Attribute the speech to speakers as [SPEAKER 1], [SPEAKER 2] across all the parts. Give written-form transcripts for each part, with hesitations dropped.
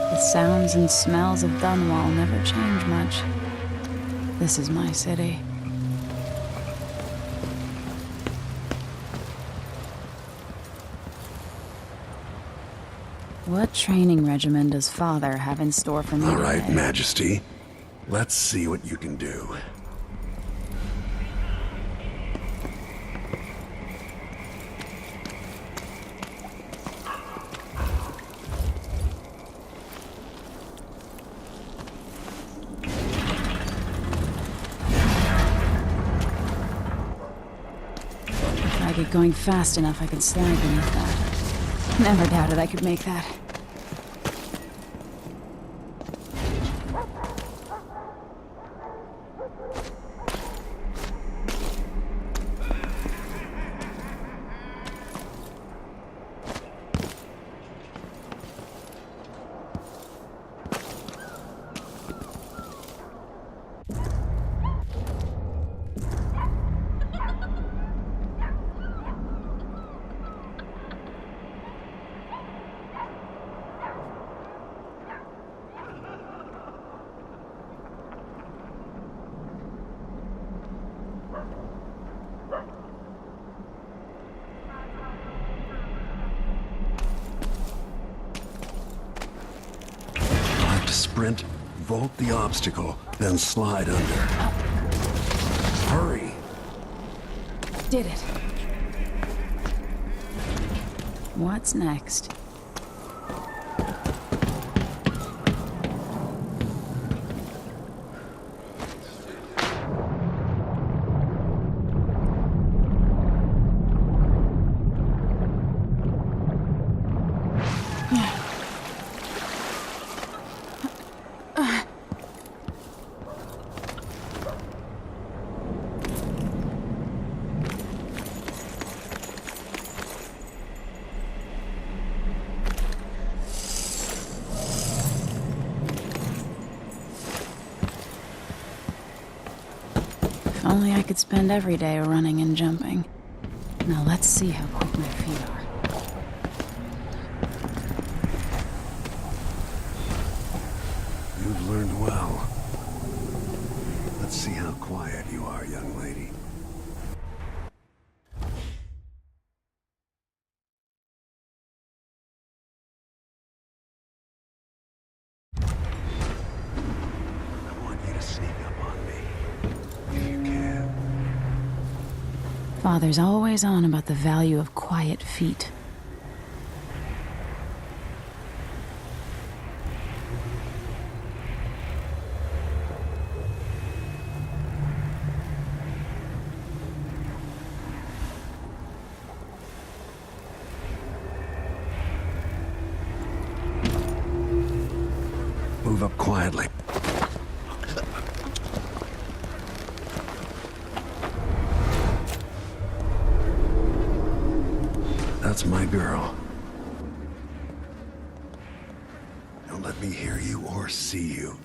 [SPEAKER 1] The sounds and smells of Dunwall never change much. This is my city. What training regimen does Father have in store for me
[SPEAKER 2] All right,
[SPEAKER 1] today?
[SPEAKER 2] Majesty. Let's see what you can do.
[SPEAKER 1] If I get going fast enough, I could slide beneath that. Never doubted I could make that.
[SPEAKER 2] Sprint, vault the obstacle, then slide under. Hurry!
[SPEAKER 1] Did it. What's next? If only I could spend every day running and jumping. Now let's see how quick my feet are.
[SPEAKER 2] You've learned well. Let's see how quiet you are, young lady. I want you to sneak up on me, if you can.
[SPEAKER 1] Father's always on about the value of quiet feet.
[SPEAKER 2] Move up quietly. That's my girl. Don't let me hear you or see you.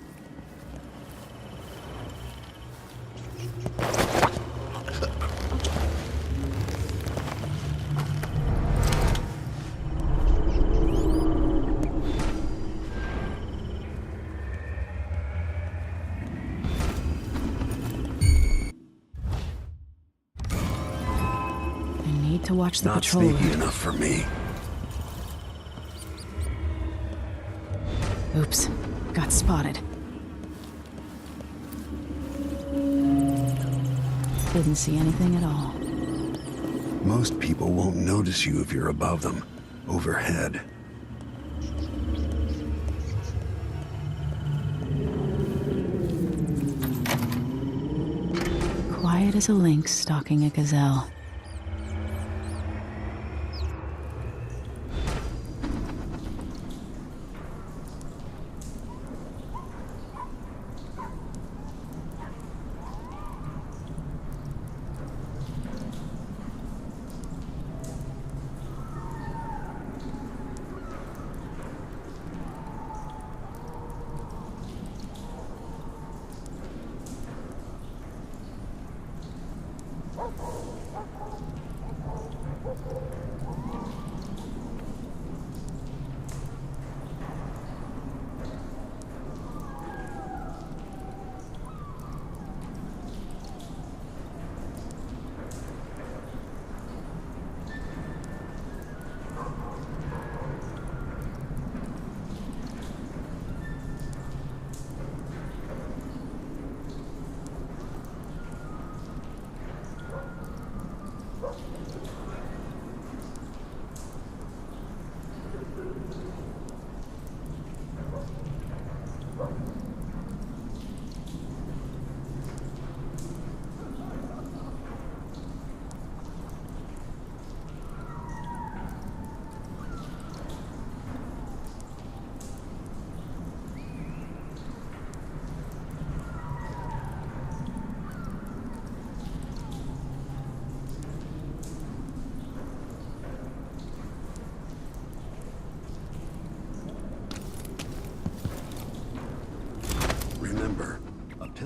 [SPEAKER 1] To watch the
[SPEAKER 2] Not
[SPEAKER 1] patrol
[SPEAKER 2] sneaky
[SPEAKER 1] route.
[SPEAKER 2] enough for me.
[SPEAKER 1] Oops, got spotted. Didn't see anything at all.
[SPEAKER 2] Most people won't notice you if you're above them, overhead.
[SPEAKER 1] Quiet as a lynx stalking a gazelle.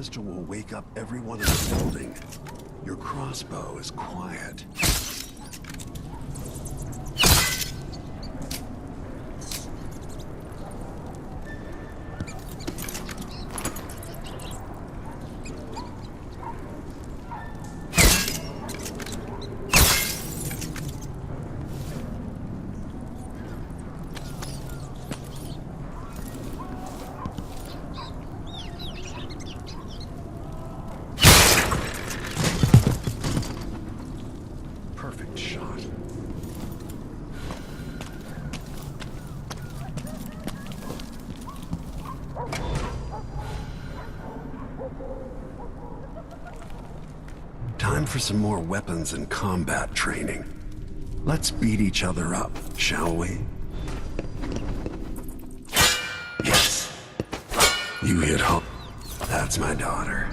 [SPEAKER 2] pistol will wake up everyone in the building. Your crossbow is quiet. Perfect shot. Time for some more weapons and combat training. Let's beat each other up, shall we? Yes. You hit home. That's my daughter.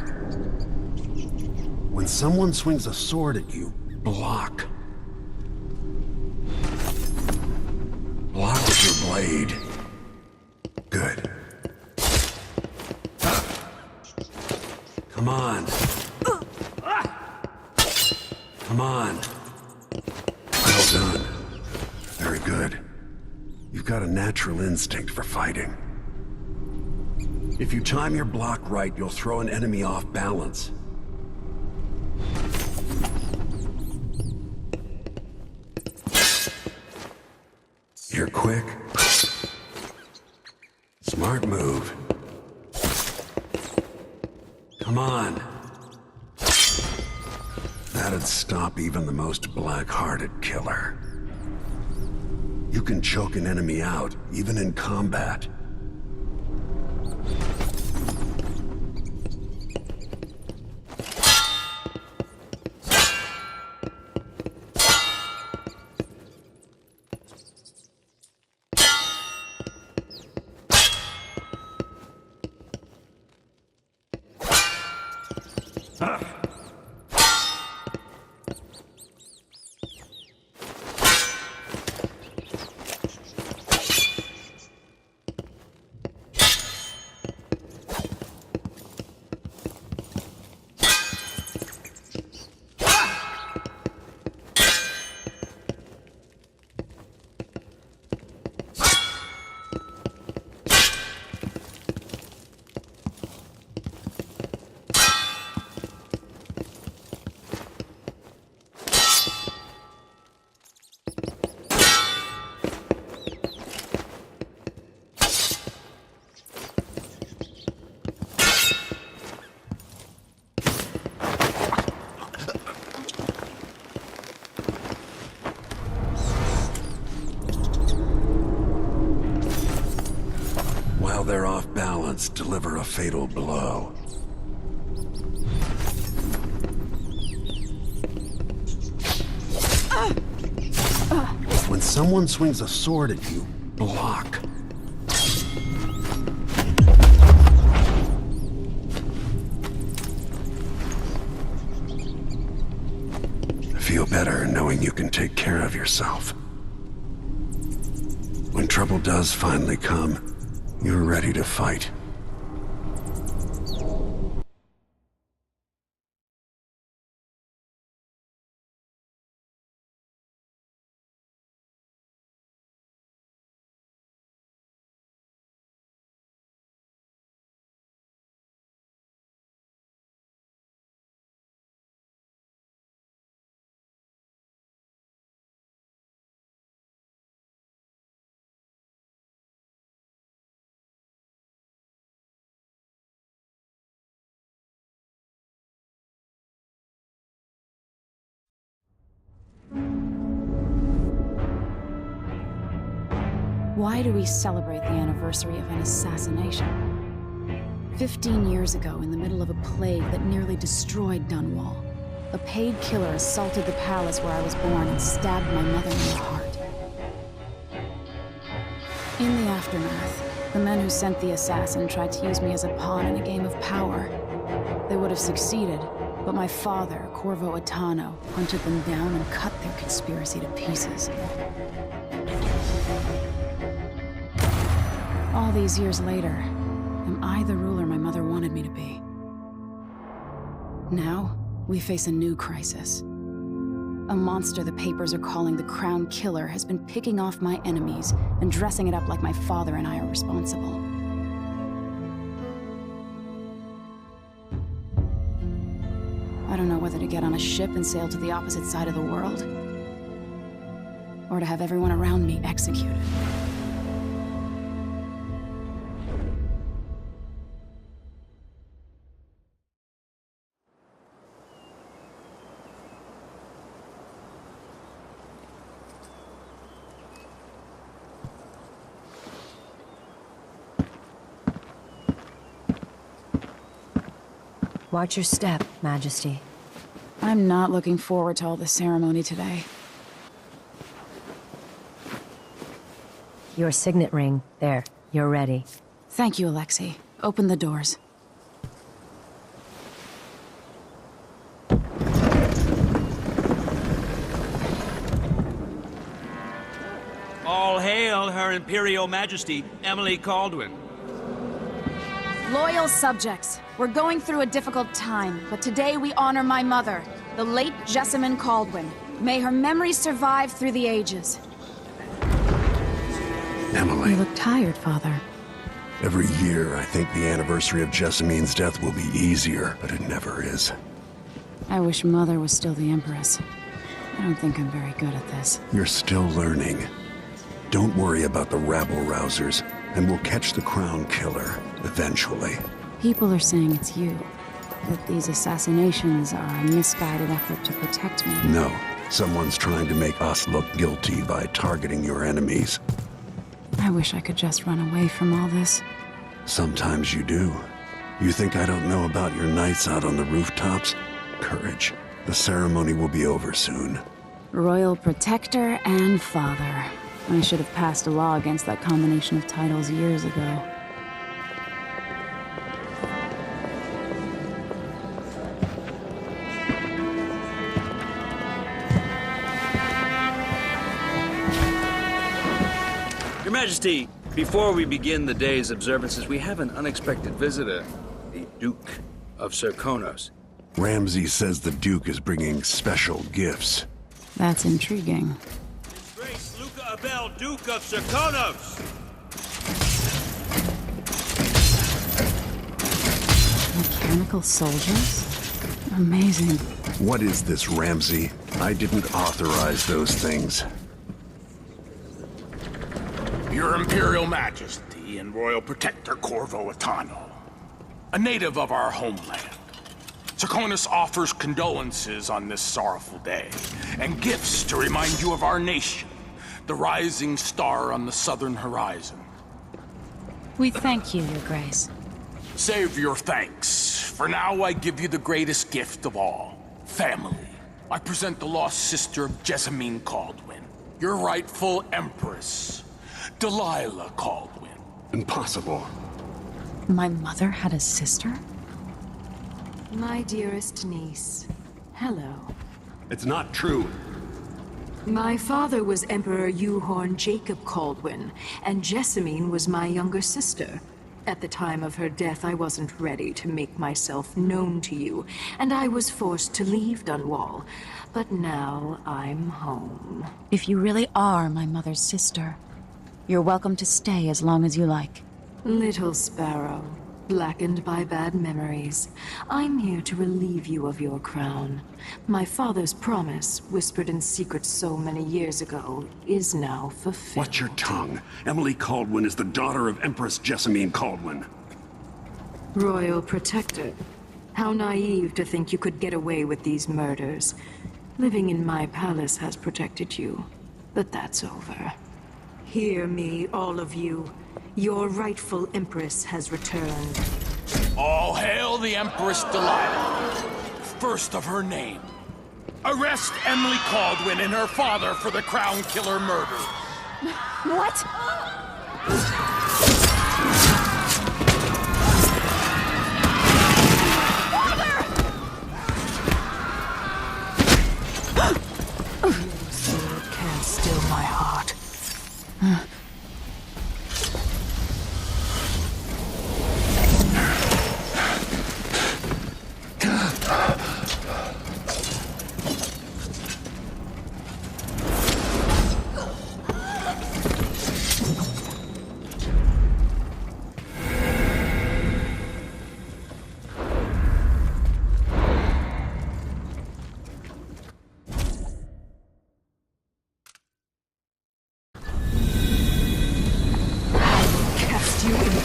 [SPEAKER 2] When someone swings a sword at you, block. Block with your blade. Good. Come on. Come on. Well done. Very good. You've got a natural instinct for fighting. If you time your block right, you'll throw an enemy off balance. You're quick. Smart move. Come on. That'd stop even the most black-hearted killer. You can choke an enemy out, even in combat. While they're off balance, deliver a fatal blow. When someone swings a sword at you, block. Feel better knowing you can take care of yourself. When trouble does finally come, you're ready to fight.
[SPEAKER 1] Why do we celebrate the anniversary of an assassination? 15 years ago, in the middle of a plague that nearly destroyed Dunwall, a paid killer assaulted the palace where I was born and stabbed my mother in the heart. In the aftermath, the men who sent the assassin tried to use me as a pawn in a game of power. They would have succeeded, but my father, Corvo Atano, hunted them down and cut their conspiracy to pieces. All these years later, am I the ruler my mother wanted me to be? Now, we face a new crisis. A monster the papers are calling the Crown Killer has been picking off my enemies and dressing it up like my father and I are responsible. I don't know whether to get on a ship and sail to the opposite side of the world, or to have everyone around me executed.
[SPEAKER 3] Watch your step, Majesty.
[SPEAKER 1] I'm not looking forward to all the ceremony today.
[SPEAKER 3] Your signet ring. There. You're ready.
[SPEAKER 1] Thank you, Alexei. Open the doors.
[SPEAKER 4] All hail Her Imperial Majesty, Emily Caldwin.
[SPEAKER 1] Loyal subjects, we're going through a difficult time, but today we honor my mother, the late Jessamine Caldwin. May her memory survive through the ages.
[SPEAKER 2] Emily.
[SPEAKER 1] You look tired, Father.
[SPEAKER 2] Every year, I think the anniversary of Jessamine's death will be easier, but it never is.
[SPEAKER 1] I wish Mother was still the Empress. I don't think I'm very good at this.
[SPEAKER 2] You're still learning. Don't worry about the rabble-rousers, and we'll catch the Crown Killer, eventually.
[SPEAKER 1] People are saying it's you. That these assassinations are a misguided effort to protect me.
[SPEAKER 2] No, someone's trying to make us look guilty by targeting your enemies.
[SPEAKER 1] I wish I could just run away from all this.
[SPEAKER 2] Sometimes you do. You think I don't know about your nights out on the rooftops? Courage. The ceremony will be over soon.
[SPEAKER 1] Royal Protector and Father. I should have passed a law against that combination of titles years ago.
[SPEAKER 4] Your Majesty, before we begin the day's observances, we have an unexpected visitor, the Duke of Serkonos.
[SPEAKER 2] Ramsay says the Duke is bringing special gifts.
[SPEAKER 1] That's intriguing.
[SPEAKER 4] His Grace Luca Abel, Duke of Serkonos!
[SPEAKER 1] Mechanical soldiers? Amazing.
[SPEAKER 2] What is this, Ramsay? I didn't authorize those things.
[SPEAKER 5] Your Imperial Majesty and Royal Protector Corvo Atano, a native of our homeland. Serkonos offers condolences on this sorrowful day, and gifts to remind you of our nation, the rising star on the southern horizon.
[SPEAKER 1] We thank you, Your Grace.
[SPEAKER 5] Save your thanks. For now, I give you the greatest gift of all, family. I present the lost sister of Jessamine Caldwin, your rightful Empress, Delilah Caldwin.
[SPEAKER 2] Impossible.
[SPEAKER 1] My mother had a sister?
[SPEAKER 6] My dearest niece, hello.
[SPEAKER 2] It's not true.
[SPEAKER 6] My father was Emperor Yuhorn Jacob Caldwin, and Jessamine was my younger sister. At the time of her death, I wasn't ready to make myself known to you, and I was forced to leave Dunwall. But now I'm home.
[SPEAKER 1] If you really are my mother's sister, you're welcome to stay as long as you like.
[SPEAKER 6] Little sparrow, blackened by bad memories, I'm here to relieve you of your crown. My father's promise, whispered in secret so many years ago, is now fulfilled.
[SPEAKER 2] Watch your tongue. Emily Caldwin is the daughter of Empress Jessamine Caldwin.
[SPEAKER 6] Royal Protector, how naive to think you could get away with these murders. Living in my palace has protected you, but that's over. Hear me, all of you. Your rightful Empress has returned.
[SPEAKER 5] All hail the Empress Delilah, first of her name. Arrest Emily Caldwin and her father for the Crown Killer murder.
[SPEAKER 1] What?
[SPEAKER 6] Sword can't still my heart.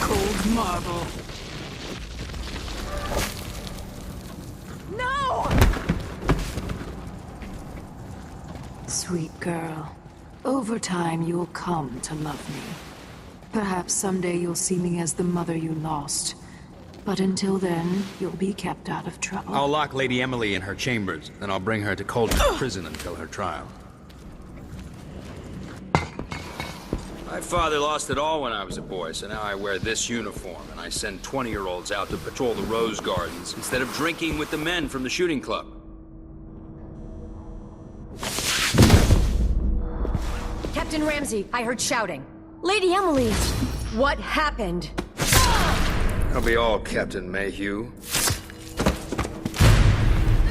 [SPEAKER 6] cold marble.
[SPEAKER 1] No!
[SPEAKER 6] Sweet girl, over time you'll come to love me. Perhaps someday you'll see me as the mother you lost. But until then, you'll be kept out of trouble.
[SPEAKER 4] I'll lock Lady Emily in her chambers, then I'll bring her to Cauldron Prison until her trial. My father lost it all when I was a boy, so now I wear this uniform, and I send 20-year-olds out to patrol the rose gardens instead of drinking with the men from the shooting club.
[SPEAKER 3] Captain Ramsey, I heard shouting. Lady Emily, what happened?
[SPEAKER 4] That'll be all, Captain Mayhew.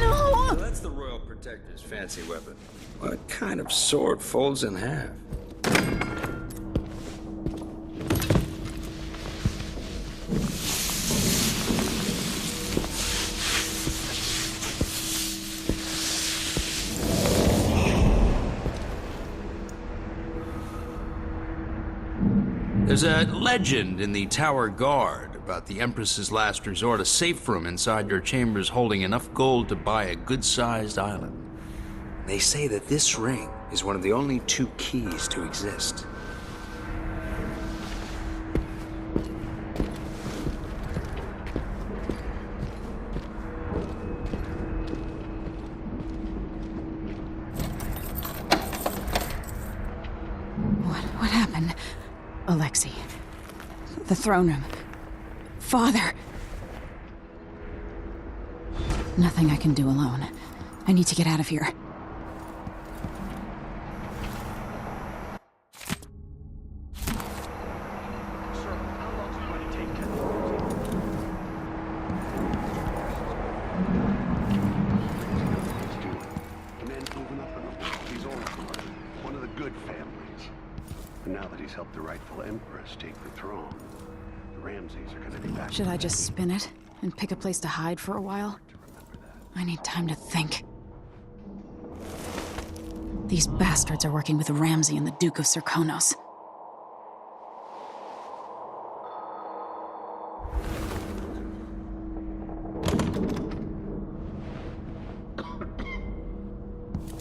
[SPEAKER 1] No!
[SPEAKER 4] So that's the Royal Protector's fancy weapon. What kind of sword folds in half? There's a legend in the Tower Guard about the Empress's last resort, a safe room inside your chambers holding enough gold to buy a good-sized island. They say that this ring is one of the only 2 keys to exist.
[SPEAKER 1] What happened? Alexei. The throne room. Father. Nothing I can do alone. I need to get out of here.
[SPEAKER 2] The man's moving up in the world. He's Orphan, one of the good families. And now that he's helped the rightful Empress take the throne, the Ramseys are gonna be back.
[SPEAKER 1] Should I just spin it and pick a place to hide for a while? I need time to think. These bastards are working with Ramsey and the Duke of Serkonos.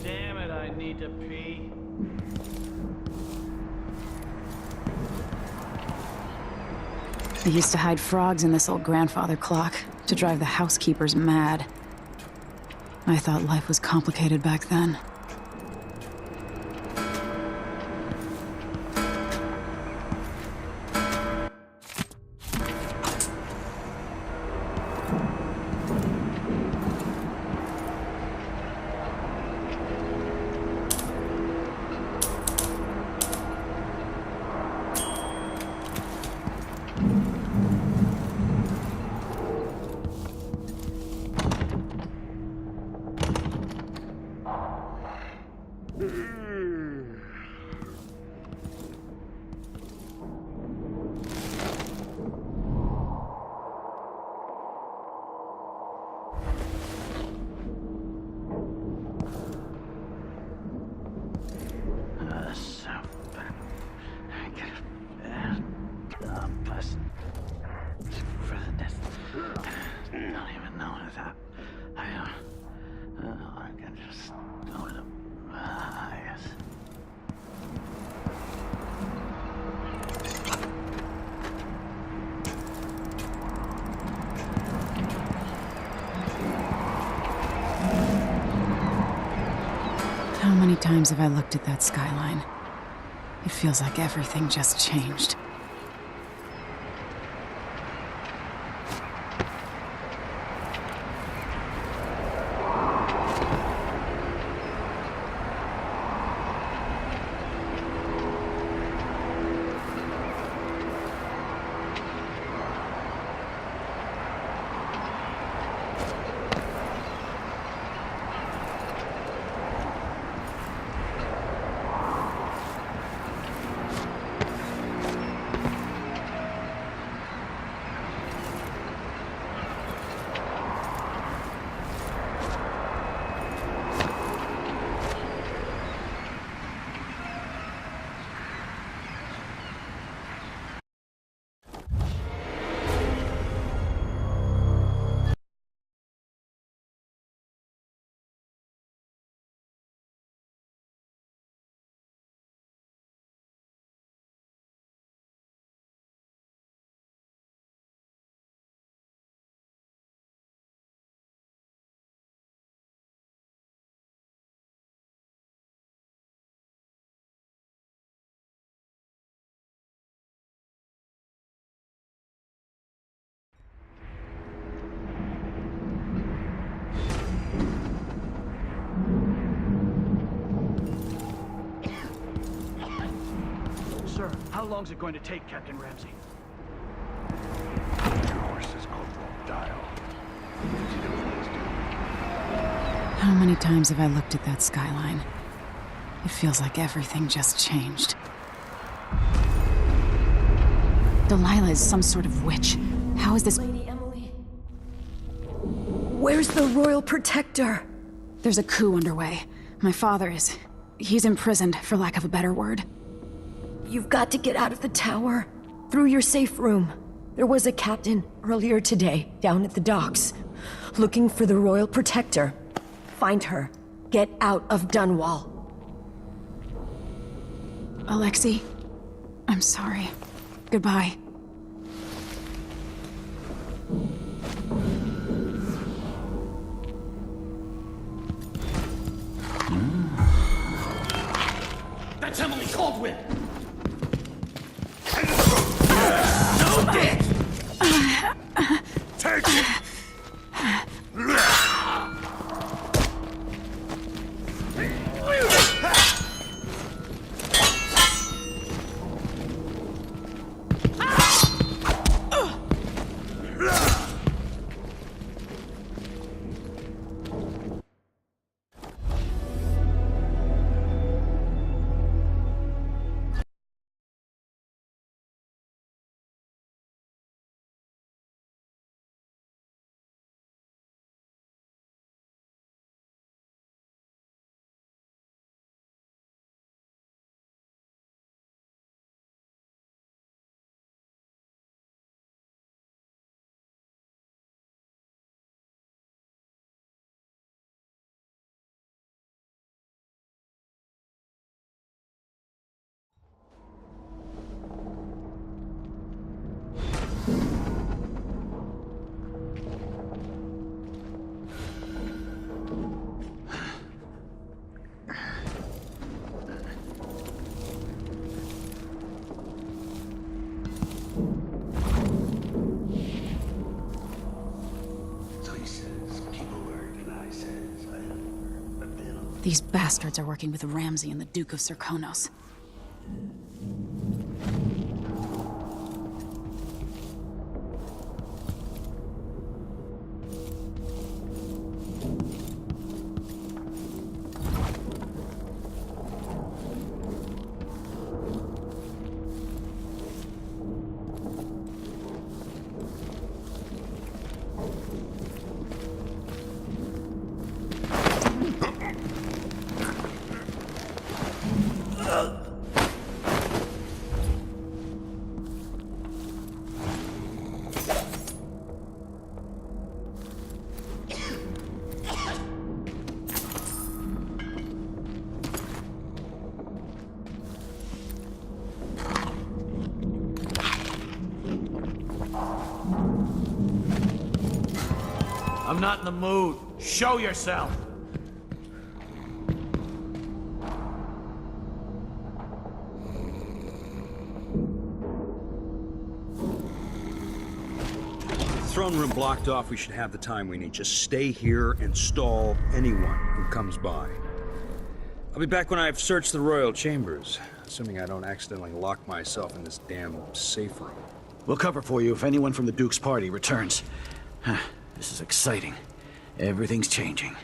[SPEAKER 7] Damn it, I need to pee.
[SPEAKER 1] They used to hide frogs in this old grandfather clock to drive the housekeepers mad. I thought life was complicated back then. How many times have I looked at that skyline? It feels like everything just changed.
[SPEAKER 7] Sir, how long's it going to take, Captain Ramsey?
[SPEAKER 2] Your horse is Corporal Dial. Does he know what he's doing?
[SPEAKER 1] How many times have I looked at that skyline? It feels like everything just changed. Delilah is some sort of witch. How is this?
[SPEAKER 3] Lady Emily. Where's the Royal Protector?
[SPEAKER 1] There's a coup underway. My father is... he's imprisoned, for lack of a better word.
[SPEAKER 3] You've got to get out of the tower. Through your safe room. There was a captain earlier today, down at the docks. Looking for the Royal Protector. Find her. Get out of Dunwall.
[SPEAKER 1] Alexei, I'm sorry. Goodbye.
[SPEAKER 5] That's Emily Caldwell!
[SPEAKER 2] Take it!
[SPEAKER 1] These bastards are working with Ramsey and the Duke of Serkonos.
[SPEAKER 7] I'm not in the mood. Show yourself!
[SPEAKER 4] Throne room blocked off. We should have the time we need. Just stay here and stall anyone who comes by. I'll be back when I've searched the royal chambers, assuming I don't accidentally lock myself in this damn safe room.
[SPEAKER 8] We'll cover for you if anyone from the Duke's party returns. This is exciting. Everything's changing.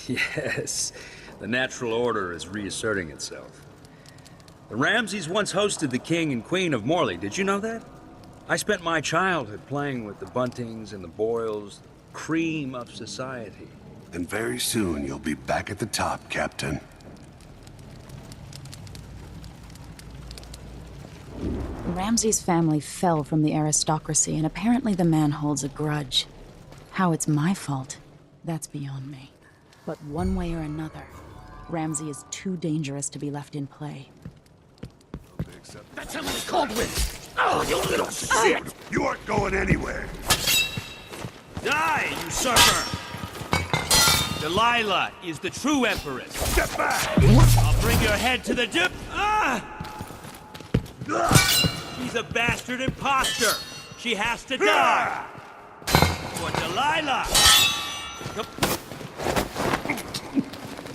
[SPEAKER 4] Yes, the natural order is reasserting itself. The Ramseys once hosted the King and Queen of Morley. Did you know that? I spent my childhood playing with the Buntings and the Boyles, the cream of society.
[SPEAKER 2] And very soon you'll be back at the top, Captain.
[SPEAKER 1] Ramsey's family fell from the aristocracy, and apparently the man holds a grudge. How it's my fault, that's beyond me. But one way or another, Ramsey is too dangerous to be left in play.
[SPEAKER 5] That's Emily Caldwell! Oh, you little shit!
[SPEAKER 2] You aren't going anywhere!
[SPEAKER 9] Die, usurper! Delilah is the true empress.
[SPEAKER 2] Step back!
[SPEAKER 9] I'll bring your head to the dip. She's a bastard imposter. She has to die. For Delilah.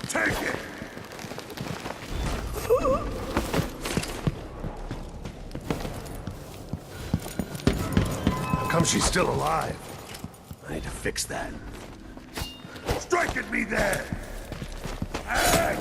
[SPEAKER 2] Take it! come she's still alive? I need to fix that. Strike at me there! Hey!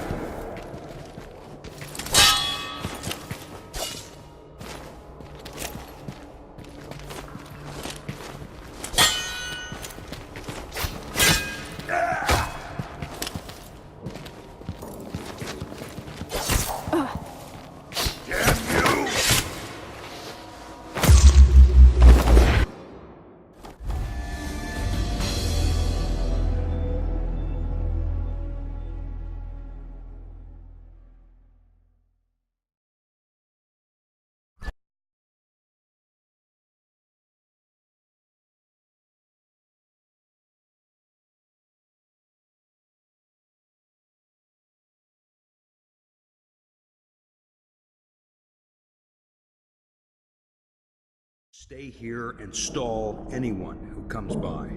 [SPEAKER 4] Stay here and stall anyone who comes by.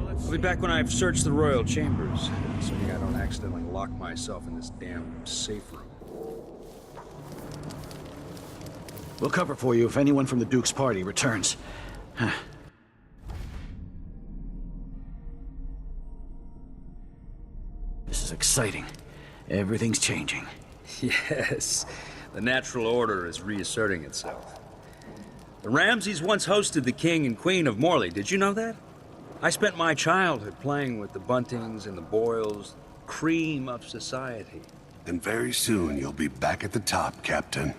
[SPEAKER 4] I'll be back when I've searched the royal chambers, so I don't accidentally lock myself in this damn safe room.
[SPEAKER 8] We'll cover for you if anyone from the Duke's party returns. This is exciting. Everything's changing.
[SPEAKER 4] Yes, the natural order is reasserting itself. The Ramseys once hosted the King and Queen of Morley. Did you know that? I spent my childhood playing with the Buntings and the Boyles, cream of society.
[SPEAKER 2] And very soon you'll be back at the top, Captain.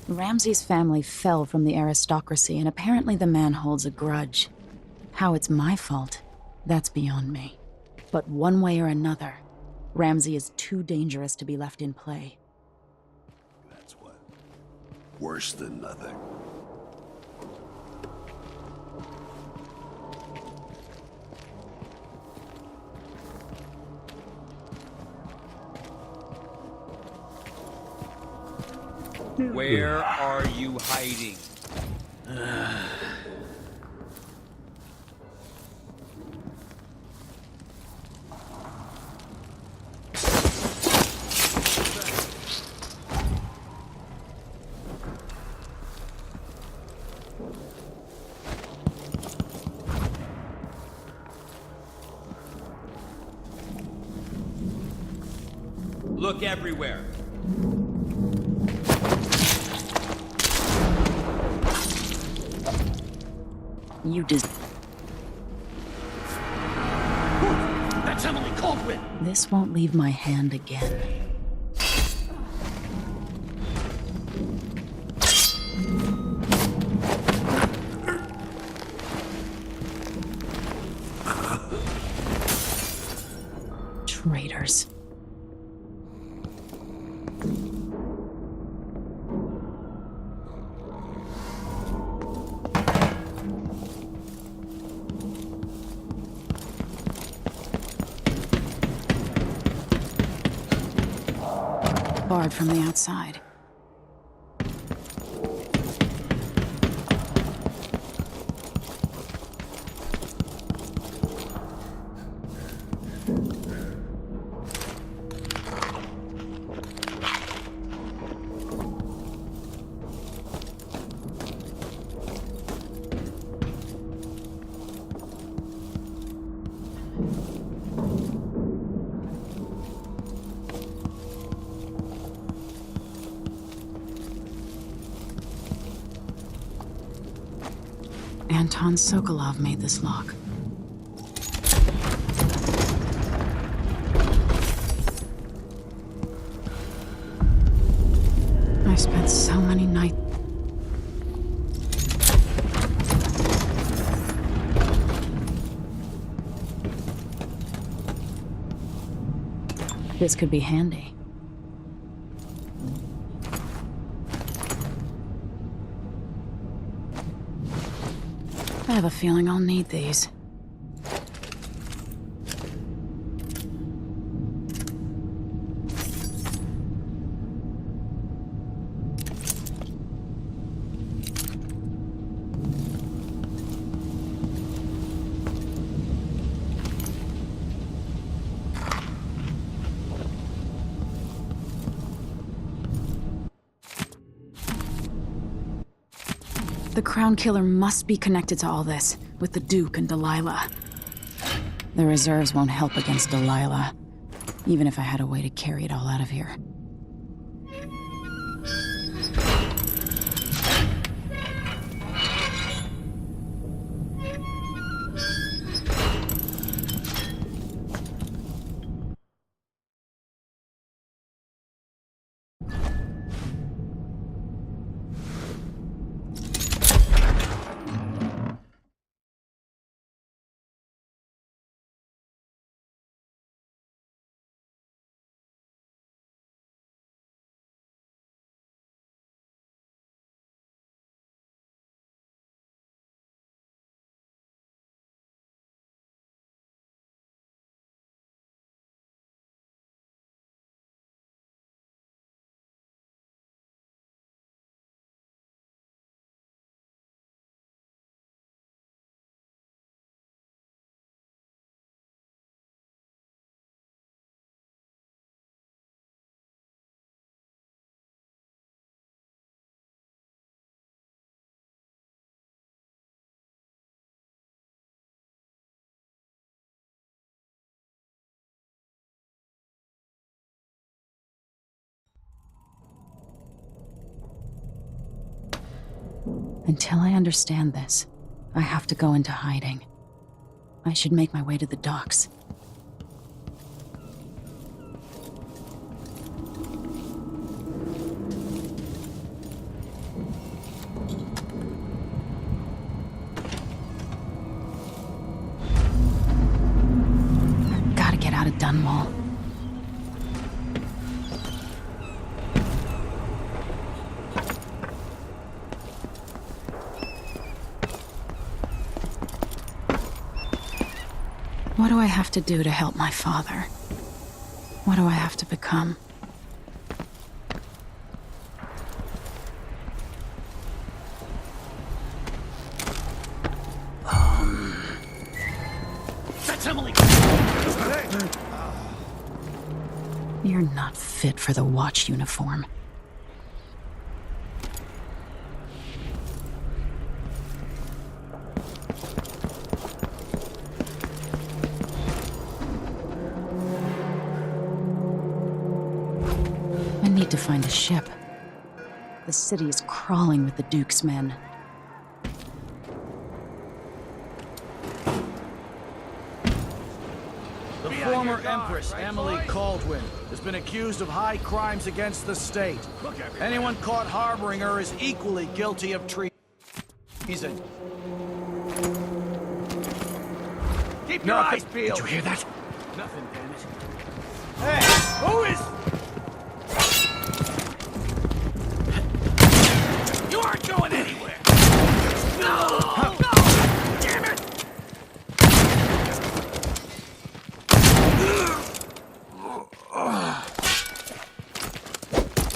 [SPEAKER 1] Ramsey's family fell from the aristocracy, and apparently the man holds a grudge. How it's my fault, that's beyond me. But one way or another, Ramsey is too dangerous to be left in play.
[SPEAKER 2] That's what. Worse than nothing.
[SPEAKER 4] Where are you hiding? Look everywhere.
[SPEAKER 1] You just...
[SPEAKER 8] That's Emily Caldwell!
[SPEAKER 1] This won't leave my hand again. Traitors. Barred from the outside. Anton Sokolov made this lock. I spent so many nights... This could be handy. I have a feeling I'll need these. The Crown Killer must be connected to all this, with the Duke and Delilah. The reserves won't help against Delilah, even if I had a way to carry it all out of here. Until I understand this, I have to go into hiding. I should make my way to the docks. I've got to get out of Dunwall. What do I have to do to help my father? What do I have to become?
[SPEAKER 8] That's Emily!
[SPEAKER 1] You're not fit for the watch uniform. To find a ship. The city is crawling with the Duke's men.
[SPEAKER 7] The former Empress, Emily Caldwin, has been accused of high crimes against the state. Anyone caught harboring her is equally guilty of treason. Keep your eyes peeled!
[SPEAKER 8] Did you hear that?
[SPEAKER 7] Nothing, damn it. Hey, who is... You aren't going anywhere! No! No! Damn it!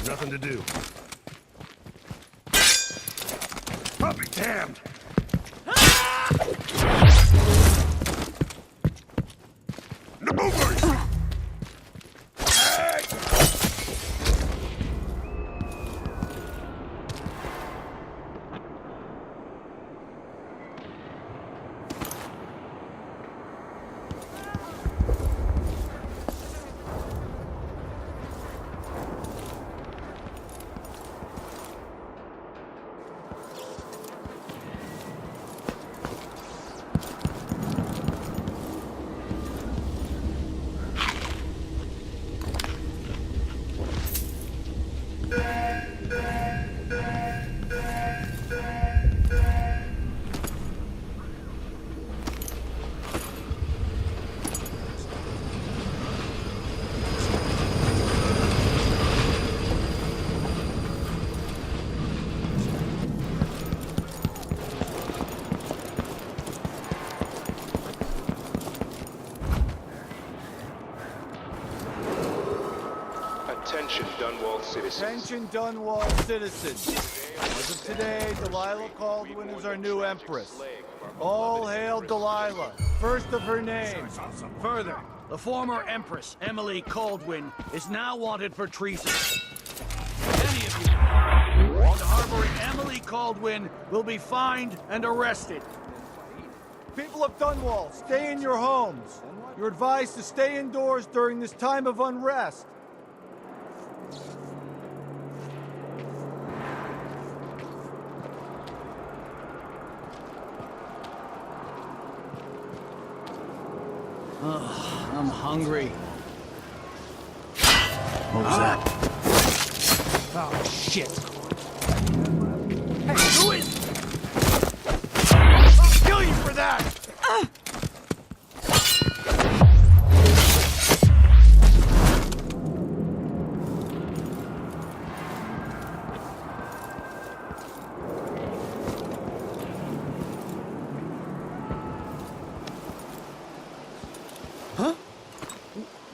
[SPEAKER 2] Nothing to do. I'll be damned! No mercy!
[SPEAKER 10] Attention, Dunwall citizens.
[SPEAKER 11] Attention, Dunwall citizens. As of today, Delilah Caldwin is our new Empress. All hail Delilah, first of her name.
[SPEAKER 7] Further, the former Empress, Emily Caldwin, is now wanted for treason. Any of you... found harboring Emily Caldwin will be fined and arrested.
[SPEAKER 11] People of Dunwall, stay in your homes. You're advised to stay indoors during this time of unrest.
[SPEAKER 7] I'm hungry.
[SPEAKER 8] What was that?
[SPEAKER 7] Oh, shit. Hey, who is... I'll kill you for that!
[SPEAKER 8] Huh?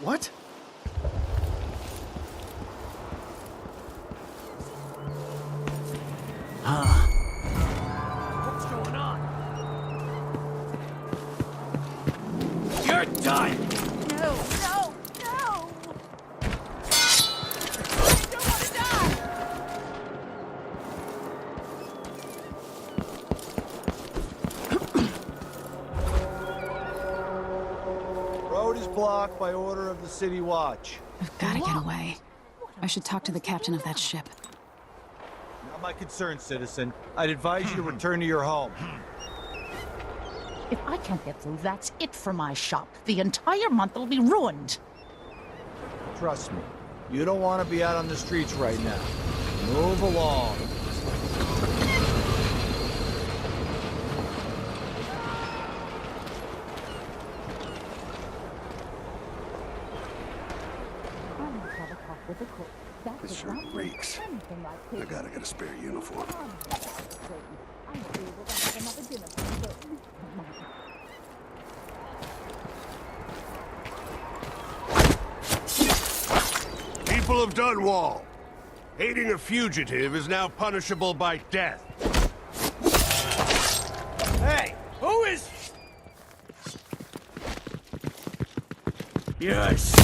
[SPEAKER 8] What?
[SPEAKER 7] What's going on? You're done!
[SPEAKER 12] No, no, no! I don't want to die!
[SPEAKER 11] Road is blocked by order of the City Watch.
[SPEAKER 1] I've got to get away. I should talk to the captain of that ship.
[SPEAKER 11] Not my concern, citizen. I'd advise you to return to your home.
[SPEAKER 12] If I can't get through, that's it for my shop. The entire month will be ruined.
[SPEAKER 11] Trust me, you don't want to be out on the streets right now. Move along.
[SPEAKER 2] This shirt reeks. I gotta get a spare uniform.
[SPEAKER 13] People of Dunwall, aiding a fugitive is now punishable by death.
[SPEAKER 7] Hey, who is... Yes.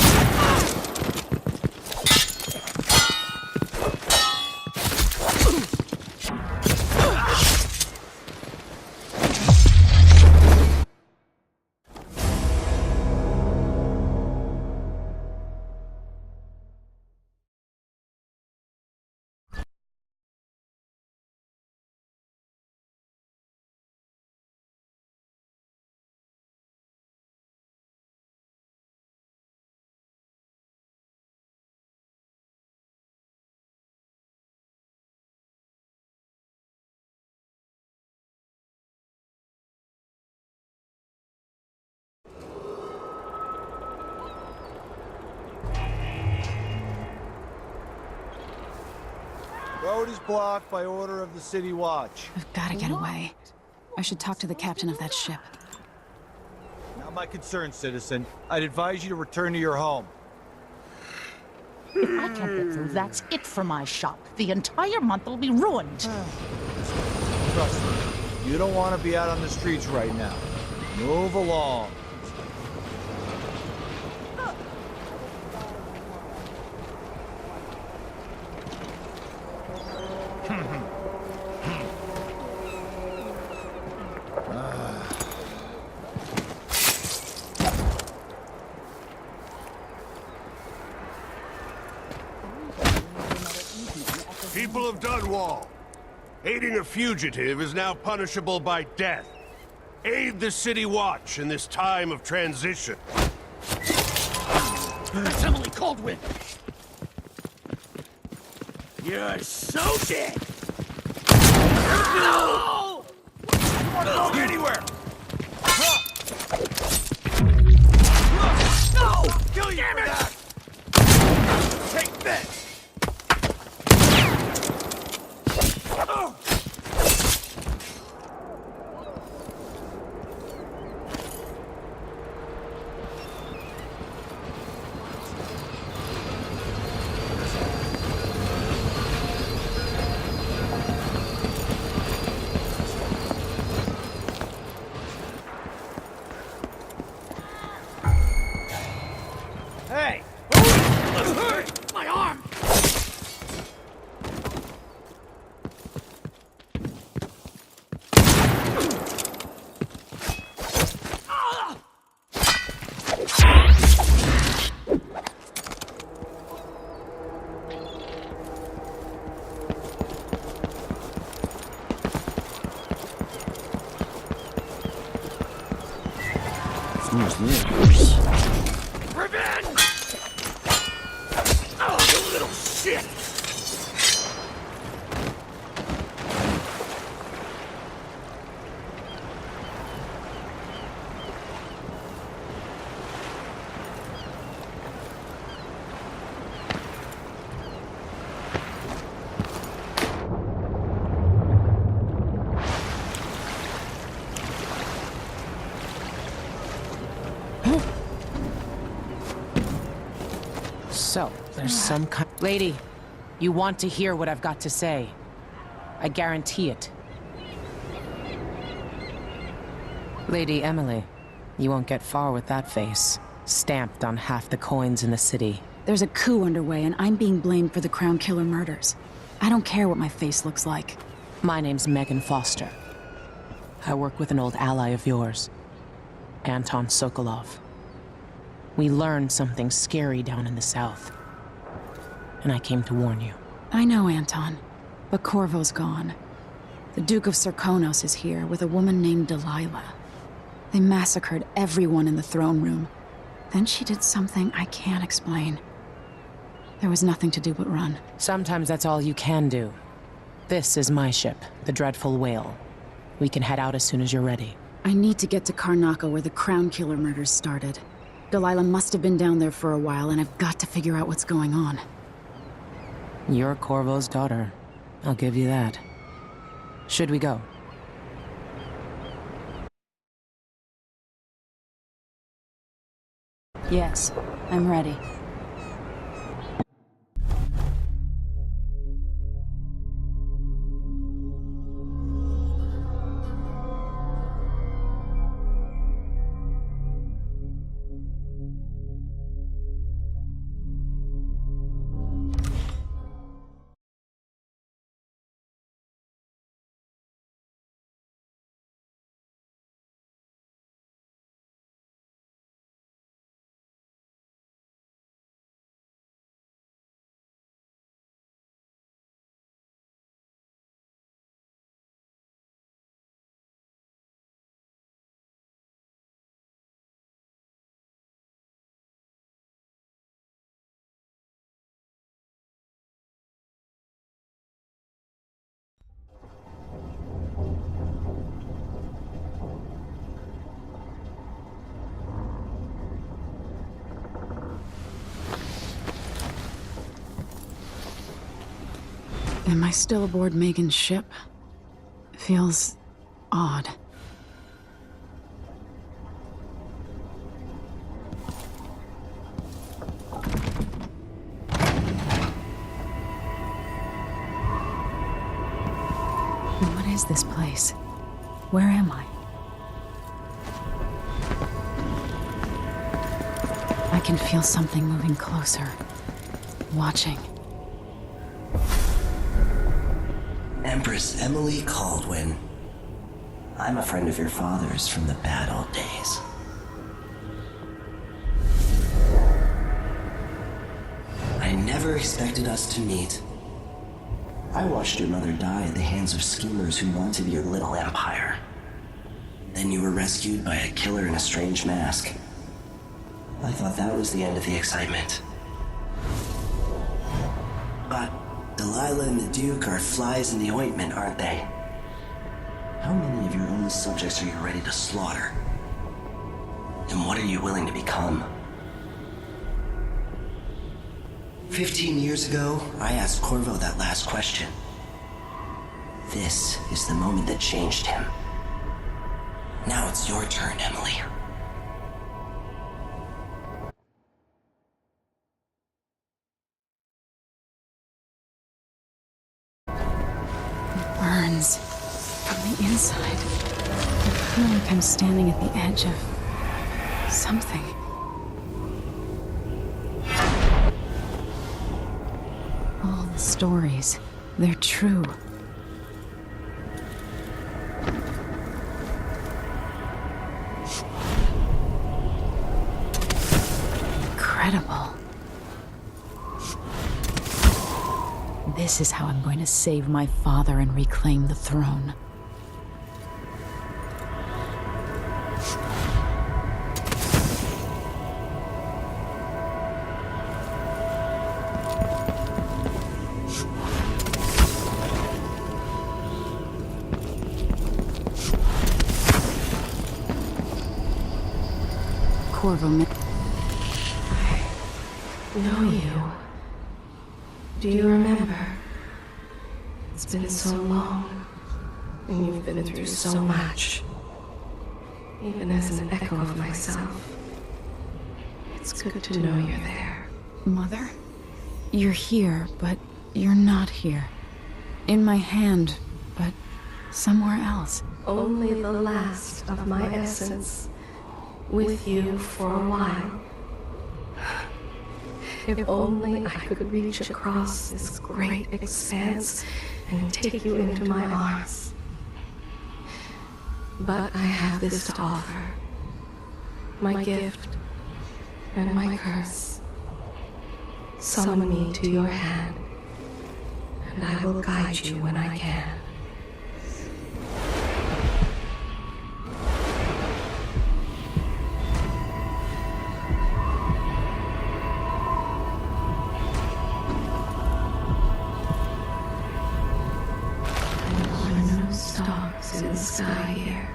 [SPEAKER 11] Road is blocked by order of the City Watch.
[SPEAKER 1] I've got to get away. I should talk to the captain of that ship.
[SPEAKER 11] Not my concern, citizen. I'd advise you to return to your home.
[SPEAKER 12] If I can't get through, that's it for my shop. The entire month will be ruined.
[SPEAKER 11] Trust me, you don't want to be out on the streets right now. Move along.
[SPEAKER 13] People of Dunwall, aiding a fugitive is now punishable by death. Aid the City Watch in this time of transition.
[SPEAKER 7] That's Emily Caldwin! You're so dead! No! You want to go anywhere! No! Kill you for that! Take this! Hey! My arm!
[SPEAKER 14] So, there's some kind... Lady, you want to hear what I've got to say. I guarantee it. Lady Emily, you won't get far with that face. Stamped on half the coins in the city.
[SPEAKER 1] There's a coup underway, and I'm being blamed for the Crown Killer murders. I don't care what my face looks like.
[SPEAKER 14] My name's Megan Foster. I work with an old ally of yours, Anton Sokolov. We learned something scary down in the south, and I came to warn you.
[SPEAKER 1] I know, Anton, but Corvo's gone. The Duke of Sarkonos is here with a woman named Delilah. They massacred everyone in the throne room. Then she did something I can't explain. There was nothing to do but run.
[SPEAKER 14] Sometimes that's all you can do. This is my ship, the Dreadful Whale. We can head out as soon as you're ready.
[SPEAKER 1] I need to get to Karnaca where the Crown Killer murders started. Delilah must have been down there for a while, and I've got to figure out what's going on.
[SPEAKER 14] You're Corvo's daughter. I'll give you that. Should we go?
[SPEAKER 1] Yes, I'm ready. Am I still aboard Megan's ship? Feels odd. What is this place? Where am I? I can feel something moving closer. Watching.
[SPEAKER 15] Empress Emily Caldwin. I'm a friend of your father's from the bad old days. I never expected us to meet. I watched your mother die at the hands of schemers who wanted your little empire. Then you were rescued by a killer in a strange mask. I thought that was the end of the excitement. But Delilah and the Duke are flies in the ointment, aren't they? How many of your own subjects are you ready to slaughter? And what are you willing to become? 15 years ago, I asked Corvo that last question. This is the moment that changed him. Now it's your turn, Emily.
[SPEAKER 1] It burns from the inside. I feel like I'm standing at the edge of something. All the stories, they're true. Incredible. This is how I'm going to save my father and reclaim the throne. Corvo,
[SPEAKER 3] I know you. Do you remember? It's been so long, and you've been through so much. Even as an echo of myself, it's good to know you're there.
[SPEAKER 1] Mother? You're here, but you're not here. In my hand, but somewhere else.
[SPEAKER 3] Only the last of my essence. With you for a while. If only I could reach across this great expanse and take you into my arms. But I have this to offer. My gift and my curse. Summon me to your hand, and I will guide you when I can. There are no stars in the sky here.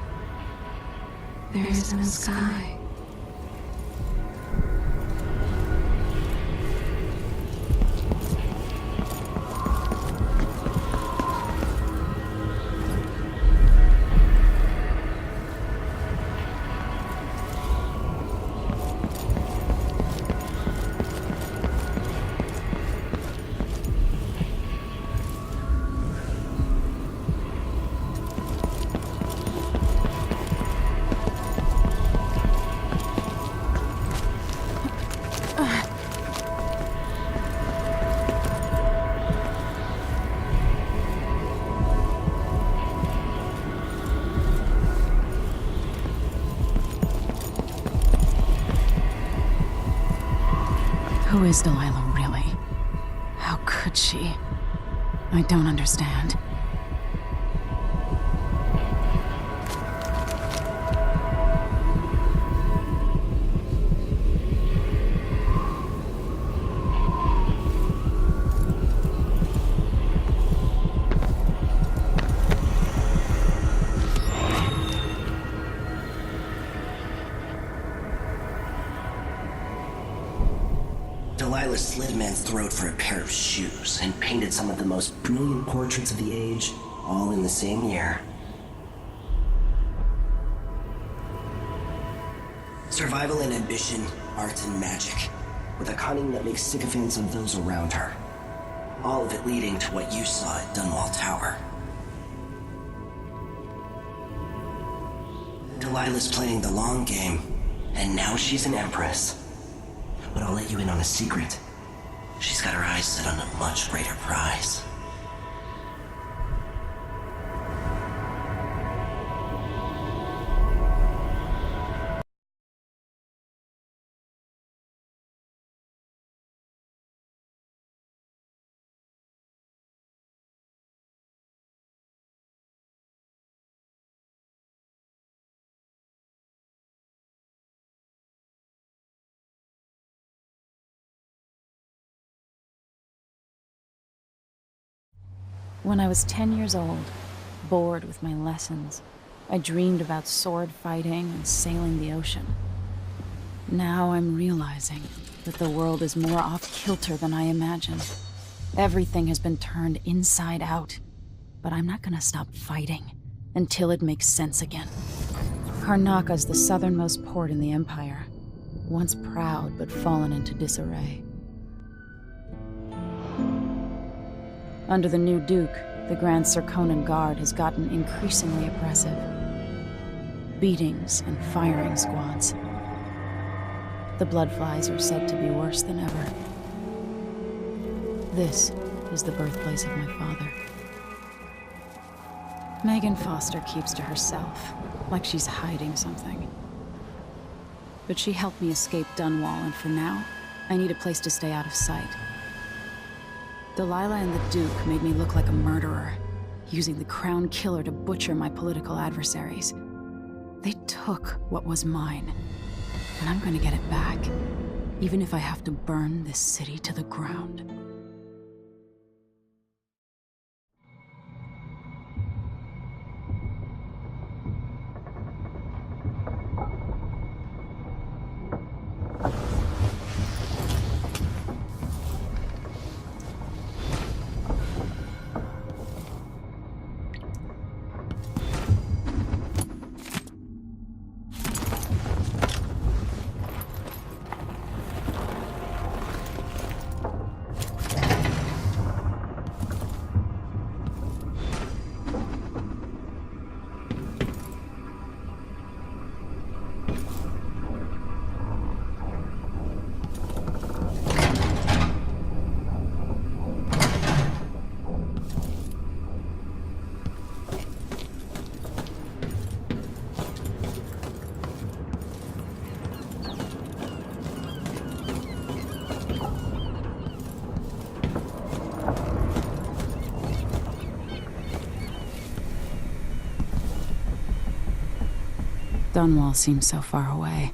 [SPEAKER 3] There is no sky.
[SPEAKER 1] Who is Delilah, really? How could she? I don't understand.
[SPEAKER 15] Delilah slit a man's throat for a pair of shoes and painted some of the most brilliant portraits of the age, all in the same year. Survival and ambition, art and magic, with a cunning that makes sycophants of those around her. All of it leading to what you saw at Dunwall Tower. Delilah's playing the long game, and now she's an empress. But I'll let you in on a secret. She's got her eyes set on a much greater prize.
[SPEAKER 1] When I was 10 years old, bored with my lessons, I dreamed about sword fighting and sailing the ocean. Now I'm realizing that the world is more off-kilter than I imagined. Everything has been turned inside out, but I'm not gonna stop fighting until it makes sense again. Karnaka's the southernmost port in the Empire, once proud but fallen into disarray. Under the new Duke, the Grand Serkonan Guard has gotten increasingly oppressive. Beatings and firing squads. The Bloodflies are said to be worse than ever. This is the birthplace of my father. Megan Foster keeps to herself, like she's hiding something. But she helped me escape Dunwall, and for now, I need a place to stay out of sight. Delilah and the Duke made me look like a murderer, using the Crown Killer to butcher my political adversaries. They took what was mine, and I'm gonna get it back, even if I have to burn this city to the ground. Dunwall seems so far away.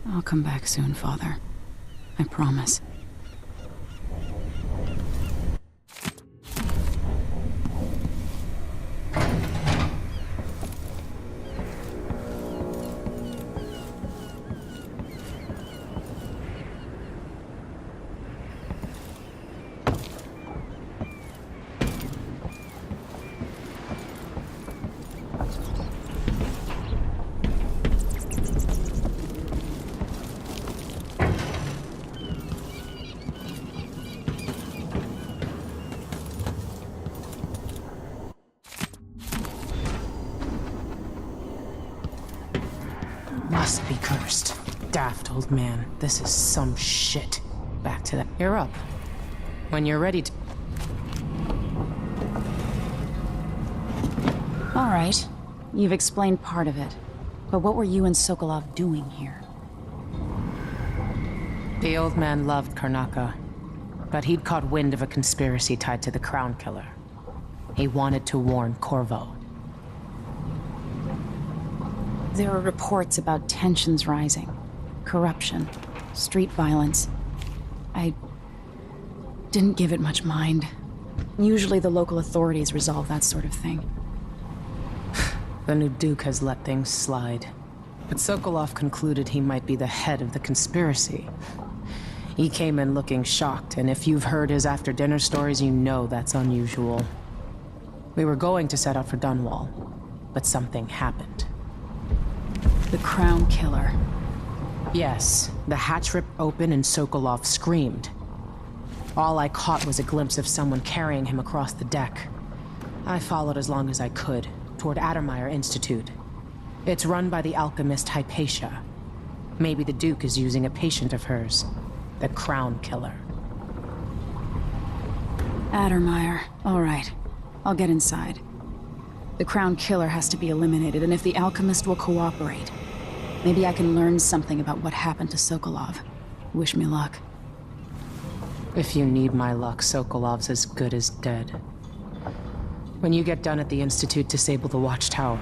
[SPEAKER 1] I'll come back soon, Father. I promise.
[SPEAKER 14] Must be cursed. Daft old man. This is some shit. Back to that. You're up. When you're ready to...
[SPEAKER 1] All right. You've explained part of it. But what were you and Sokolov doing here?
[SPEAKER 14] The old man loved Karnaka, but he'd caught wind of a conspiracy tied to the Crown Killer. He wanted to warn Corvo.
[SPEAKER 1] There are reports about tensions rising, corruption, street violence. I didn't give it much mind. Usually the local authorities resolve that sort of thing.
[SPEAKER 14] The new Duke has let things slide. But Sokolov concluded he might be the head of the conspiracy. He came in looking shocked, and if you've heard his after-dinner stories, you know that's unusual. We were going to set out for Dunwall, but something happened.
[SPEAKER 1] The Crown Killer.
[SPEAKER 14] Yes, the hatch ripped open and Sokolov screamed. All I caught was a glimpse of someone carrying him across the deck. I followed as long as I could, toward Addermeyer Institute. It's run by the alchemist Hypatia. Maybe the Duke is using a patient of hers, the Crown Killer.
[SPEAKER 1] Addermeyer. All right. I'll get inside. The Crown Killer has to be eliminated, and if the alchemist will cooperate, maybe I can learn something about what happened to Sokolov. Wish me luck.
[SPEAKER 14] If you need my luck, Sokolov's as good as dead. When you get done at the Institute, disable the watchtower.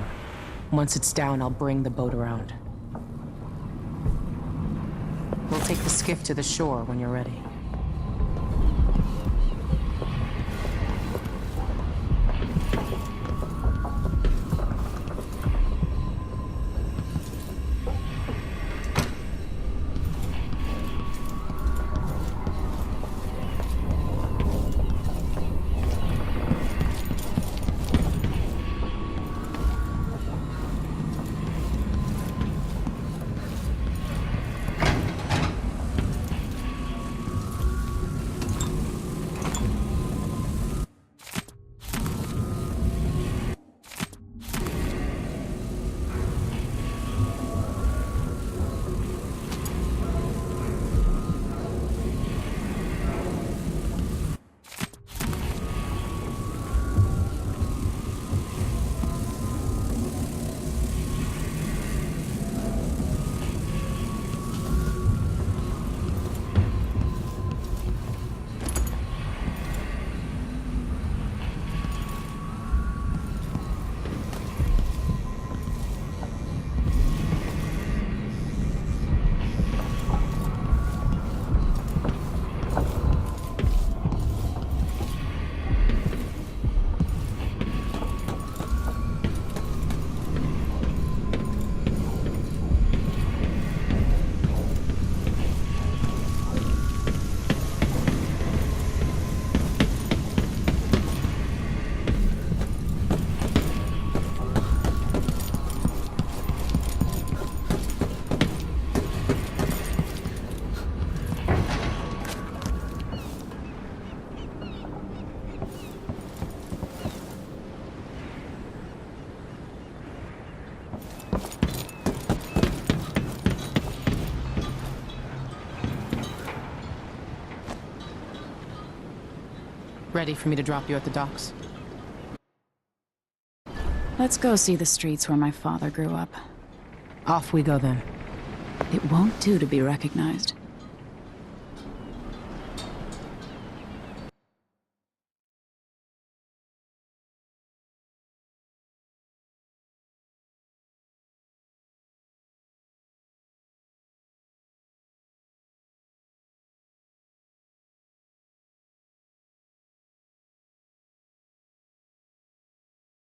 [SPEAKER 14] Once it's down, I'll bring the boat around. We'll take the skiff to the shore when you're ready. Ready for me to drop you at the docks?
[SPEAKER 1] Let's go see the streets where my father grew up.
[SPEAKER 14] Off we go then.
[SPEAKER 1] It won't do to be recognized.